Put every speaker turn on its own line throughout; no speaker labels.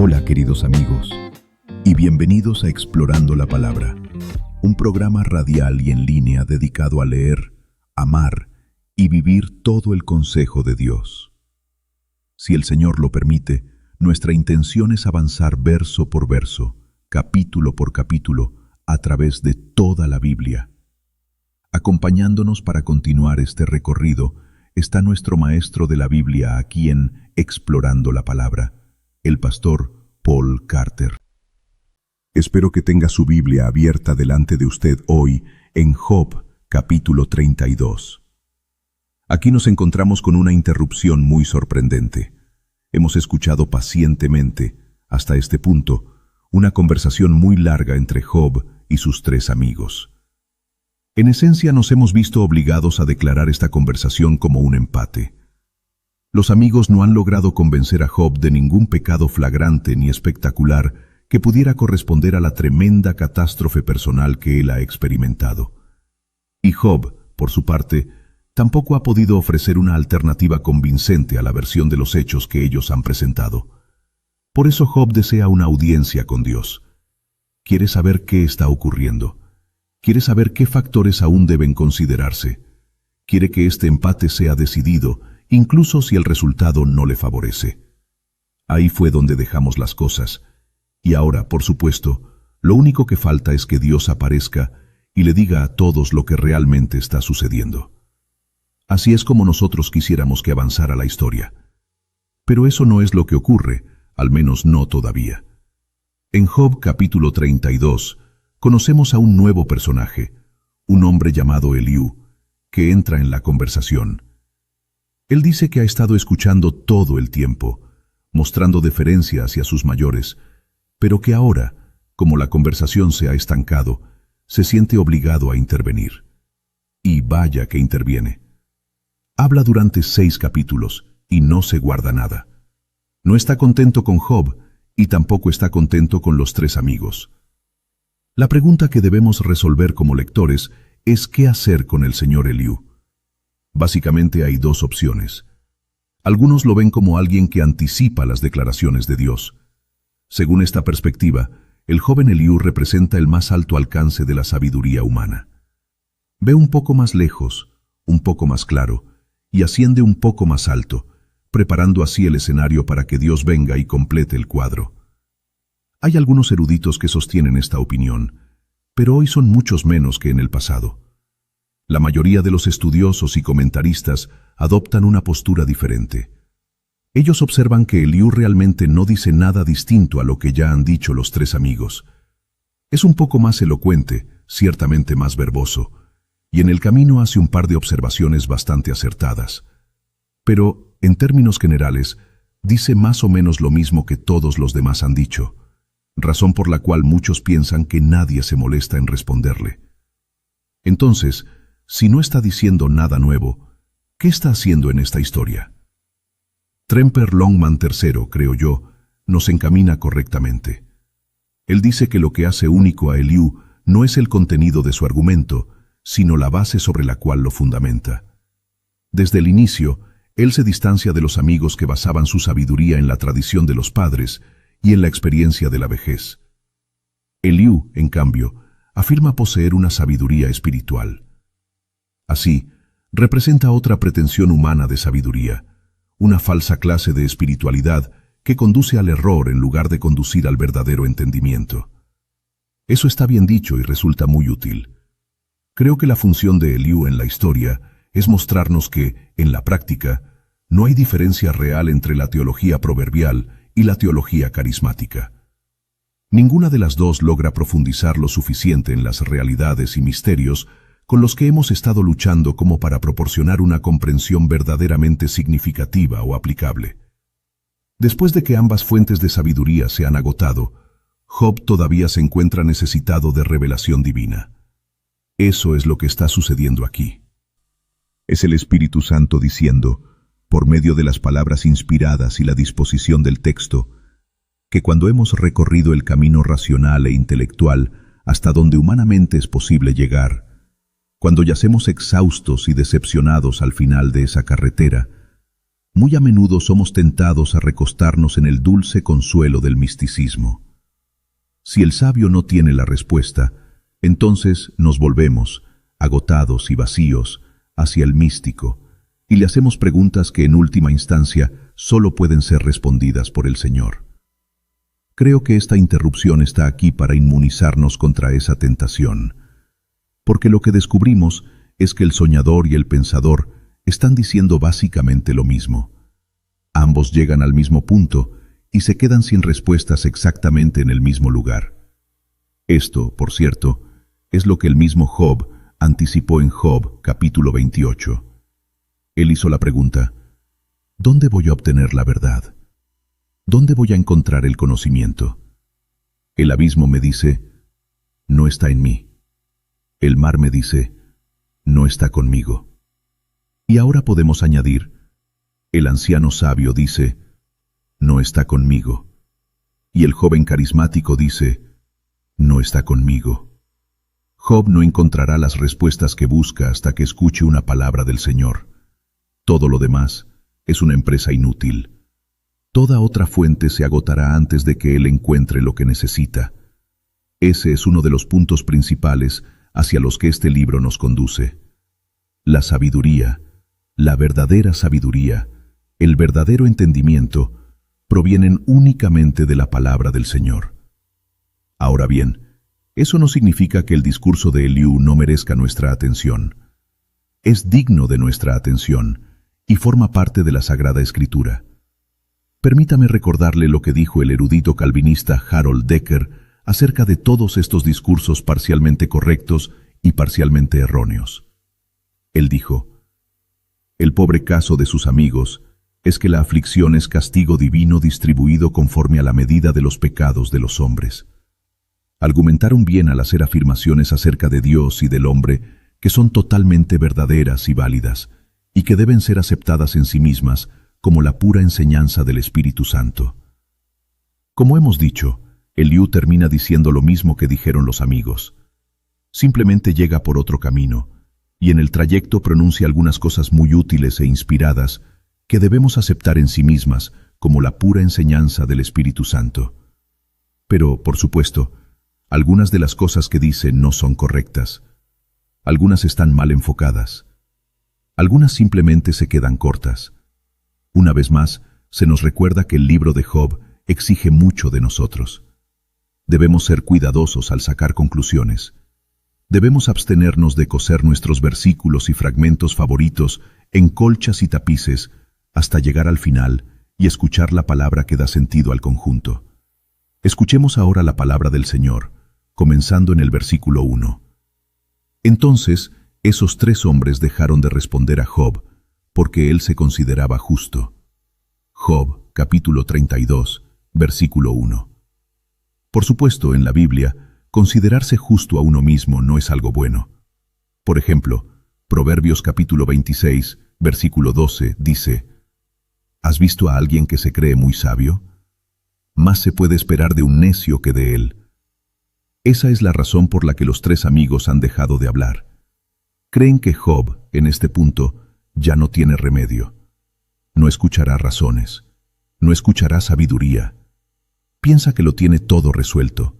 Hola queridos amigos, y bienvenidos a Explorando la Palabra, un programa radial y en línea dedicado a leer, amar y vivir todo el consejo de Dios. Si el Señor lo permite, nuestra intención es avanzar verso por verso, capítulo por capítulo, a través de toda la Biblia. Acompañándonos para continuar este recorrido está nuestro maestro de la Biblia aquí en Explorando la Palabra, el pastor Paul Carter. Espero que tenga su Biblia abierta delante de usted hoy en Job, capítulo 32. Aquí nos encontramos con una interrupción muy sorprendente. Hemos escuchado pacientemente, hasta este punto, una conversación muy larga entre Job y sus tres amigos. En esencia nos hemos visto obligados a declarar esta conversación como un empate. Los amigos no han logrado convencer a Job de ningún pecado flagrante ni espectacular que pudiera corresponder a la tremenda catástrofe personal que él ha experimentado. Y Job, por su parte, tampoco ha podido ofrecer una alternativa convincente a la versión de los hechos que ellos han presentado. Por eso Job desea una audiencia con Dios. Quiere saber qué está ocurriendo. Quiere saber qué factores aún deben considerarse. Quiere que este empate sea decidido, incluso si el resultado no le favorece. Ahí fue donde dejamos las cosas. Y ahora, por supuesto, lo único que falta es que Dios aparezca y le diga a todos lo que realmente está sucediendo. Así es como nosotros quisiéramos que avanzara la historia. Pero eso no es lo que ocurre, al menos no todavía. En Job capítulo 32, conocemos a un nuevo personaje, un hombre llamado Eliú, que entra en la conversación. Él dice que ha estado escuchando todo el tiempo, mostrando deferencia hacia sus mayores, pero que ahora, como la conversación se ha estancado, se siente obligado a intervenir. Y vaya que interviene. Habla durante 6 capítulos y no se guarda nada. No está contento con Job y tampoco está contento con los 3 amigos. La pregunta que debemos resolver como lectores es ¿qué hacer con el señor Eliú? Básicamente hay 2 opciones. Algunos lo ven como alguien que anticipa las declaraciones de Dios. Según esta perspectiva, el joven Eliú representa el más alto alcance de la sabiduría humana. Ve un poco más lejos, un poco más claro, y asciende un poco más alto, preparando así el escenario para que Dios venga y complete el cuadro. Hay algunos eruditos que sostienen esta opinión, pero hoy son muchos menos que en el pasado. La mayoría de los estudiosos y comentaristas adoptan una postura diferente. Ellos observan que Eliú realmente no dice nada distinto a lo que ya han dicho los 3 amigos. Es un poco más elocuente, ciertamente más verboso, y en el camino hace un par de observaciones bastante acertadas. Pero, en términos generales, dice más o menos lo mismo que todos los demás han dicho, razón por la cual muchos piensan que nadie se molesta en responderle. Entonces, si no está diciendo nada nuevo, ¿qué está haciendo en esta historia? Tremper Longman III, creo yo, nos encamina correctamente. Él dice que lo que hace único a Eliú no es el contenido de su argumento, sino la base sobre la cual lo fundamenta. Desde el inicio, él se distancia de los amigos que basaban su sabiduría en la tradición de los padres y en la experiencia de la vejez. Eliú, en cambio, afirma poseer una sabiduría espiritual. Así, representa otra pretensión humana de sabiduría, una falsa clase de espiritualidad que conduce al error en lugar de conducir al verdadero entendimiento. Eso está bien dicho y resulta muy útil. Creo que la función de Eliú en la historia es mostrarnos que, en la práctica, no hay diferencia real entre la teología proverbial y la teología carismática. Ninguna de las dos logra profundizar lo suficiente en las realidades y misterios con los que hemos estado luchando como para proporcionar una comprensión verdaderamente significativa o aplicable. Después de que ambas fuentes de sabiduría se han agotado, Job todavía se encuentra necesitado de revelación divina. Eso es lo que está sucediendo aquí. Es el Espíritu Santo diciendo, por medio de las palabras inspiradas y la disposición del texto, que cuando hemos recorrido el camino racional e intelectual hasta donde humanamente es posible llegar, cuando yacemos exhaustos y decepcionados al final de esa carretera, Muy a menudo somos tentados a recostarnos en el dulce consuelo del misticismo. Si el sabio no tiene la respuesta, entonces nos volvemos, agotados y vacíos, hacia el místico, y le hacemos preguntas que en última instancia solo pueden ser respondidas por el Señor. Creo que esta interrupción está aquí para inmunizarnos contra esa tentación, porque lo que descubrimos es que el soñador y el pensador están diciendo básicamente lo mismo. Ambos llegan al mismo punto y se quedan sin respuestas exactamente en el mismo lugar. Esto, por cierto, es lo que el mismo Job anticipó en Job capítulo 28. Él hizo la pregunta: ¿dónde voy a obtener la verdad? ¿Dónde voy a encontrar el conocimiento? El abismo me dice: no está en mí. El mar me dice: no está conmigo. Y ahora podemos añadir: el anciano sabio dice: no está conmigo. Y el joven carismático dice: no está conmigo. Job no encontrará las respuestas que busca hasta que escuche una palabra del Señor. Todo lo demás es una empresa inútil. Toda otra fuente se agotará antes de que él encuentre lo que necesita. Ese es uno de los puntos principales hacia los que este libro nos conduce. La sabiduría, la verdadera sabiduría, el verdadero entendimiento, provienen únicamente de la palabra del Señor. Ahora bien, eso no significa que el discurso de Eliú no merezca nuestra atención. Es digno de nuestra atención y forma parte de la Sagrada Escritura. Permítame recordarle lo que dijo el erudito calvinista Harold Decker acerca de todos estos discursos parcialmente correctos y parcialmente erróneos. Él dijo: el pobre caso de sus amigos es que la aflicción es castigo divino distribuido conforme a la medida de los pecados de los hombres. Argumentaron bien al hacer afirmaciones acerca de Dios y del hombre que son totalmente verdaderas y válidas, y que deben ser aceptadas en sí mismas como la pura enseñanza del Espíritu Santo. Como hemos dicho, Eliú termina diciendo lo mismo que dijeron los amigos. Simplemente llega por otro camino, y en el trayecto pronuncia algunas cosas muy útiles e inspiradas que debemos aceptar en sí mismas como la pura enseñanza del Espíritu Santo. Pero, por supuesto, algunas de las cosas que dice no son correctas. Algunas están mal enfocadas. Algunas simplemente se quedan cortas. Una vez más, se nos recuerda que el libro de Job exige mucho de nosotros. Debemos ser cuidadosos al sacar conclusiones. Debemos abstenernos de coser nuestros versículos y fragmentos favoritos en colchas y tapices hasta llegar al final y escuchar la palabra que da sentido al conjunto. Escuchemos ahora la palabra del Señor, comenzando en el versículo 1. Entonces, esos 3 hombres dejaron de responder a Job, porque él se consideraba justo. Job, capítulo 32, versículo 1. Por supuesto, en la Biblia, considerarse justo a uno mismo no es algo bueno. Por ejemplo, Proverbios capítulo 26, versículo 12, dice: ¿has visto a alguien que se cree muy sabio? Más se puede esperar de un necio que de él. Esa es la razón por la que los 3 amigos han dejado de hablar. Creen que Job, en este punto, ya no tiene remedio. No escuchará razones, no escuchará sabiduría. Piensa que lo tiene todo resuelto.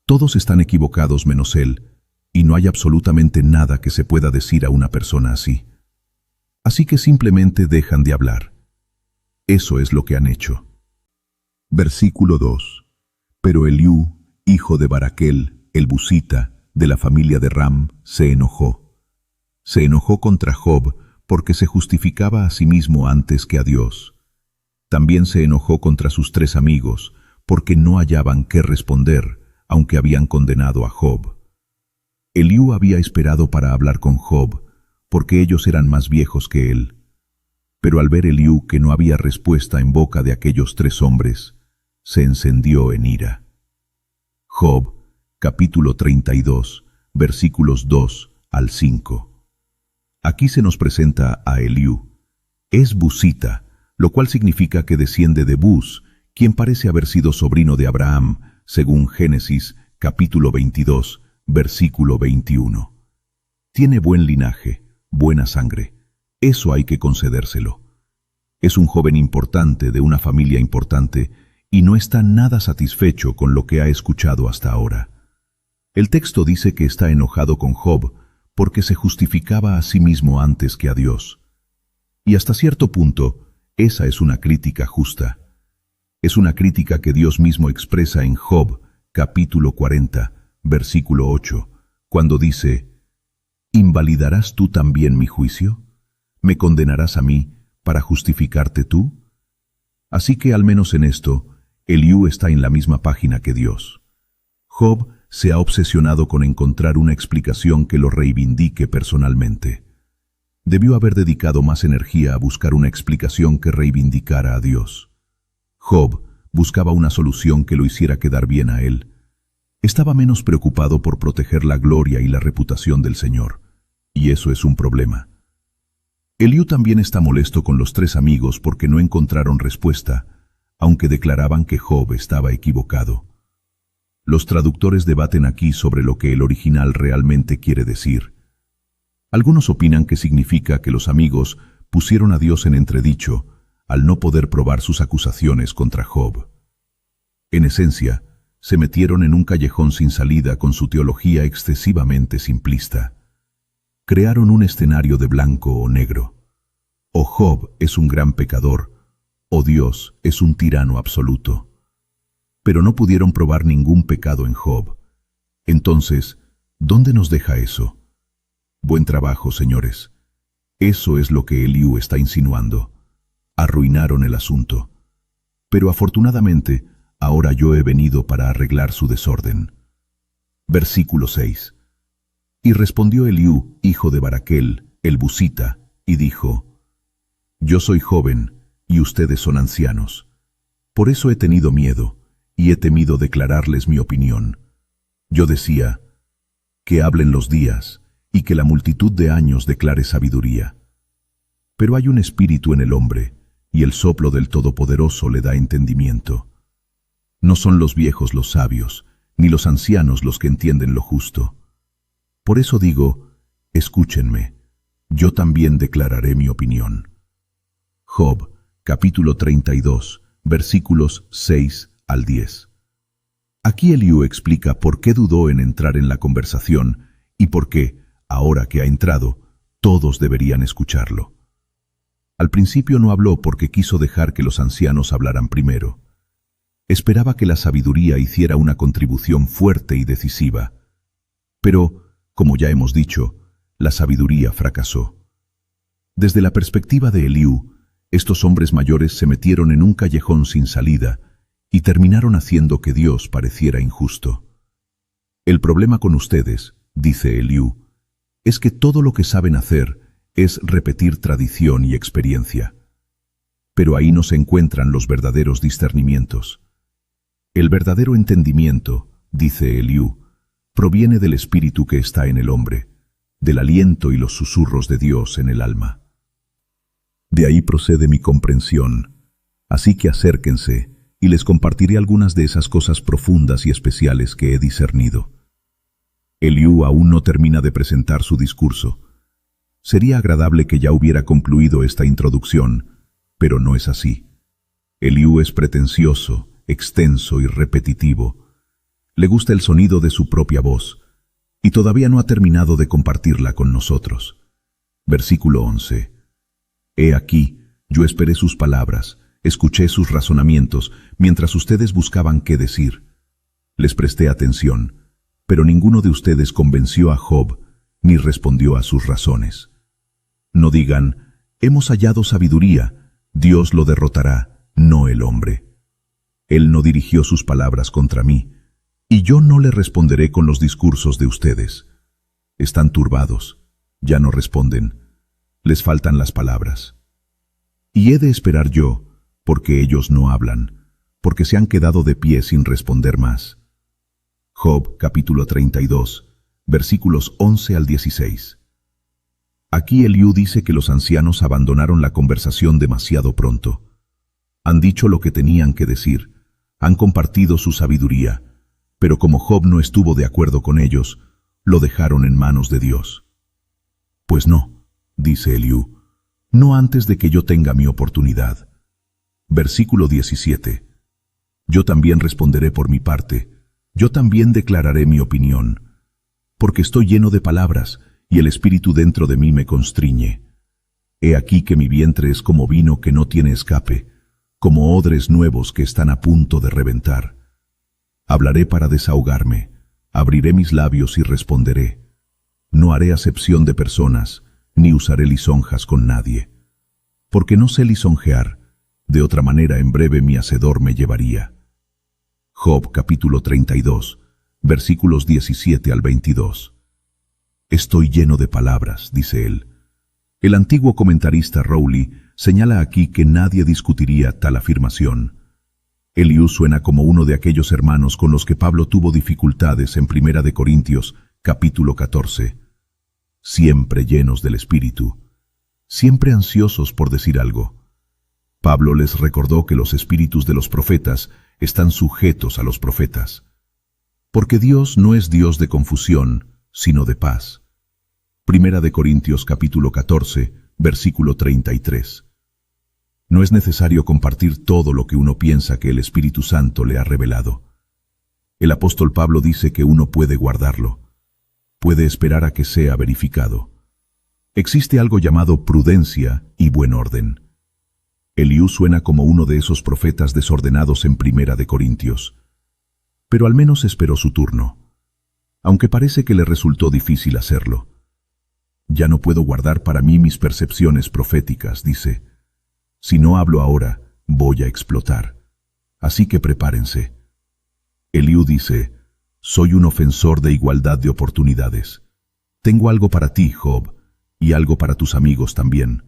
Todos están equivocados menos él, y no hay absolutamente nada que se pueda decir a una persona así. Así que simplemente dejan de hablar. Eso es lo que han hecho. Versículo 2. Pero Eliú, hijo de Baraquel, el busita, de la familia de Ram, se enojó. Se enojó contra Job porque se justificaba a sí mismo antes que a Dios. También se enojó contra sus 3 amigos porque no hallaban qué responder, aunque habían condenado a Job. Eliú había esperado para hablar con Job, porque ellos eran más viejos que él. Pero al ver Eliú que no había respuesta en boca de aquellos 3 hombres, se encendió en ira. Job, capítulo 32, versículos 2 al 5. Aquí se nos presenta a Eliú. Es busita, lo cual significa que desciende de Bus, quien parece haber sido sobrino de Abraham, según Génesis, capítulo 22, versículo 21. Tiene buen linaje, buena sangre. Eso hay que concedérselo. Es un joven importante de una familia importante y no está nada satisfecho con lo que ha escuchado hasta ahora. El texto dice que está enojado con Job porque se justificaba a sí mismo antes que a Dios. Y hasta cierto punto, esa es una crítica justa. Es una crítica que Dios mismo expresa en Job, capítulo 40, versículo 8, cuando dice: ¿Invalidarás tú también mi juicio? ¿Me condenarás a mí para justificarte tú? Así que al menos en esto, Eliú está en la misma página que Dios. Job se ha obsesionado con encontrar una explicación que lo reivindique personalmente. Debió haber dedicado más energía a buscar una explicación que reivindicara a Dios. Job buscaba una solución que lo hiciera quedar bien a él. Estaba menos preocupado por proteger la gloria y la reputación del Señor, y eso es un problema. Eliú también está molesto con los tres amigos porque no encontraron respuesta, aunque declaraban que Job estaba equivocado. Los traductores debaten aquí sobre lo que el original realmente quiere decir. Algunos opinan que significa que los amigos pusieron a Dios en entredicho al no poder probar sus acusaciones contra Job. En esencia, se metieron en un callejón sin salida con su teología excesivamente simplista. Crearon un escenario de blanco o negro. O Job es un gran pecador, o Dios es un tirano absoluto. Pero no pudieron probar ningún pecado en Job. Entonces, ¿dónde nos deja eso? Buen trabajo, señores. Eso es lo que Eliú está insinuando. Arruinaron el asunto. Pero afortunadamente, ahora yo he venido para arreglar su desorden. Versículo 6. Y respondió Eliú, hijo de Baraquel, el busita, y dijo: Yo soy joven, y ustedes son ancianos. Por eso he tenido miedo, y he temido declararles mi opinión. Yo decía: que hablen los días, y que la multitud de años declare sabiduría. Pero hay un espíritu en el hombre, y el soplo del Todopoderoso le da entendimiento. No son los viejos los sabios, ni los ancianos los que entienden lo justo. Por eso digo: escúchenme, yo también declararé mi opinión. Job, capítulo 32, versículos 6 al 10. Aquí Eliú explica por qué dudó en entrar en la conversación y por qué, ahora que ha entrado, todos deberían escucharlo. Al principio no habló porque quiso dejar que los ancianos hablaran primero. Esperaba que la sabiduría hiciera una contribución fuerte y decisiva. Pero, como ya hemos dicho, la sabiduría fracasó. Desde la perspectiva de Eliú, estos hombres mayores se metieron en un callejón sin salida y terminaron haciendo que Dios pareciera injusto. El problema con ustedes, dice Eliú, es que todo lo que saben hacer es repetir tradición y experiencia. Pero ahí no se encuentran los verdaderos discernimientos. El verdadero entendimiento, dice Eliú, proviene del espíritu que está en el hombre, del aliento y los susurros de Dios en el alma. De ahí procede mi comprensión, así que acérquense y les compartiré algunas de esas cosas profundas y especiales que he discernido. Eliú aún no termina de presentar su discurso. Sería agradable que ya hubiera concluido esta introducción, pero no es así. Eliú es pretencioso, extenso y repetitivo. Le gusta el sonido de su propia voz, y todavía no ha terminado de compartirla con nosotros. Versículo 11. He aquí, yo esperé sus palabras, escuché sus razonamientos, mientras ustedes buscaban qué decir. Les presté atención, pero ninguno de ustedes convenció a Job, ni respondió a sus razones. No digan: hemos hallado sabiduría, Dios lo derrotará, no el hombre. Él no dirigió sus palabras contra mí, y yo no le responderé con los discursos de ustedes. Están turbados, ya no responden, les faltan las palabras. Y he de esperar yo, porque ellos no hablan, porque se han quedado de pie sin responder más. Job, capítulo 32, versículos 11 al 16. Aquí Eliú dice que los ancianos abandonaron la conversación demasiado pronto. Han dicho lo que tenían que decir, han compartido su sabiduría, pero como Job no estuvo de acuerdo con ellos, lo dejaron en manos de Dios. Pues no, dice Eliú, no antes de que yo tenga mi oportunidad. Versículo 17. Yo también responderé por mi parte, yo también declararé mi opinión, porque estoy lleno de palabras, y el espíritu dentro de mí me constriñe. He aquí que mi vientre es como vino que no tiene escape, como odres nuevos que están a punto de reventar. Hablaré para desahogarme, abriré mis labios y responderé. No haré acepción de personas, ni usaré lisonjas con nadie. Porque no sé lisonjear, de otra manera en breve mi hacedor me llevaría. Job capítulo 32, versículos 17 al 22. Estoy lleno de palabras, dice él. El antiguo comentarista Rowley señala aquí que nadie discutiría tal afirmación. Eliú suena como uno de aquellos hermanos con los que Pablo tuvo dificultades en 1 de Corintios, capítulo 14. Siempre llenos del Espíritu, siempre ansiosos por decir algo. Pablo les recordó que los espíritus de los profetas están sujetos a los profetas, porque Dios no es Dios de confusión, sino de paz. 1 de Corintios capítulo 14, versículo 33. No es necesario compartir todo lo que uno piensa que el Espíritu Santo le ha revelado. El apóstol Pablo dice que uno puede guardarlo, puede esperar a que sea verificado. Existe algo llamado prudencia y buen orden. Eliú suena como uno de esos profetas desordenados en 1 de Corintios. Pero al menos esperó su turno, aunque parece que le resultó difícil hacerlo. Ya no puedo guardar para mí mis percepciones proféticas, dice. Si no hablo ahora, voy a explotar. Así que prepárense. Eliú dice, soy un ofensor de igualdad de oportunidades. Tengo algo para ti, Job, y algo para tus amigos también.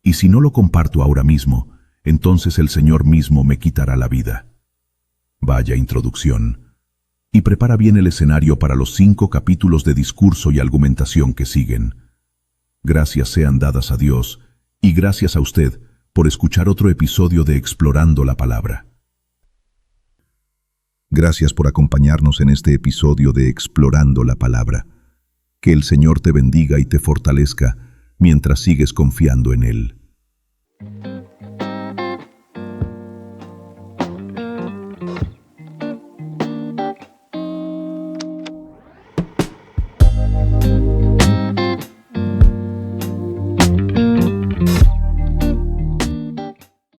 Y si no lo comparto ahora mismo, entonces el Señor mismo me quitará la vida. Vaya introducción. Y prepara bien el escenario para los 5 capítulos de discurso y argumentación que siguen. Gracias sean dadas a Dios, y gracias a usted por escuchar otro episodio de Explorando la Palabra. Gracias por acompañarnos en este episodio de Explorando la Palabra. Que el Señor te bendiga y te fortalezca mientras sigues confiando en Él.